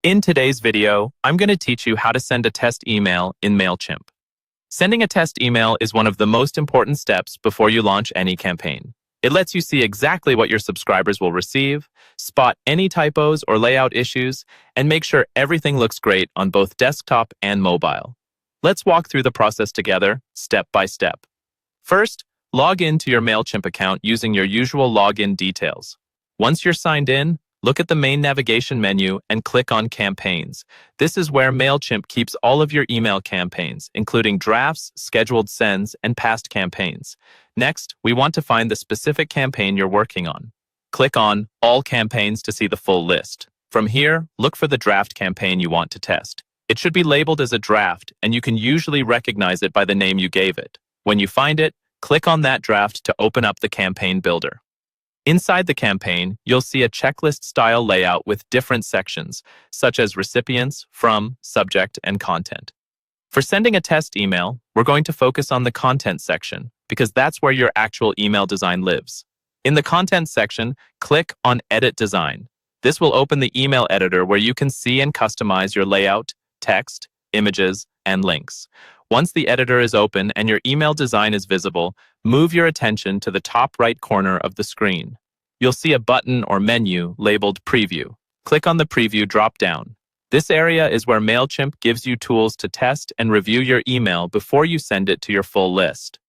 In today's video, I'm going to teach you how to send a test email in Mailchimp. Sending a test email is one of the most important steps before you launch any campaign. It lets you see exactly what your subscribers will receive, spot any typos or layout issues, and make sure everything looks great on both desktop and mobile. Let's walk through the process together, step by step. First, log in to your Mailchimp account using your usual login details. Once you're signed in, look at the main navigation menu and click on Campaigns. This is where Mailchimp keeps all of your email campaigns, including drafts, scheduled sends, and past campaigns. Next, we want to find the specific campaign you're working on. Click on All Campaigns to see the full list. From here, look for the draft campaign you want to test. It should be labeled as a draft, and you can usually recognize it by the name you gave it. When you find it, click on that draft to open up the campaign builder. Inside the campaign, you'll see a checklist-style layout with different sections, such as recipients, from, subject, and content. For sending a test email, we're going to focus on the content section, because that's where your actual email design lives. In the content section, click on Edit Design. This will open the email editor where you can see and customize your layout, text, images, and links. Once the editor is open and your email design is visible, move your attention to the top right corner of the screen. You'll see a button or menu labeled Preview. Click on the Preview drop-down. This area is where Mailchimp gives you tools to test and review your email before you send it to your full list.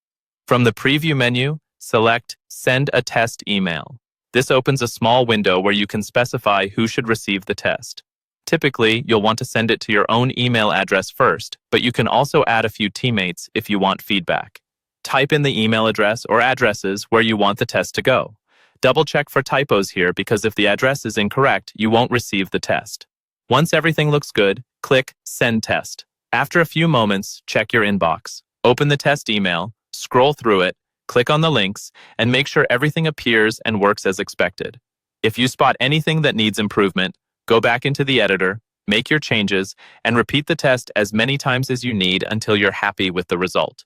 From the Preview menu, select Send a Test Email. This opens a small window where you can specify who should receive the test. Typically, you'll want to send it to your own email address first, but you can also add a few teammates if you want feedback. Type in the email address or addresses where you want the test to go. Double-check for typos here because if the address is incorrect, you won't receive the test. Once everything looks good, click Send Test. After a few moments, check your inbox. Open the test email, scroll through it, click on the links, and make sure everything appears and works as expected. If you spot anything that needs improvement, go back into the editor, make your changes, and repeat the test as many times as you need until you're happy with the result.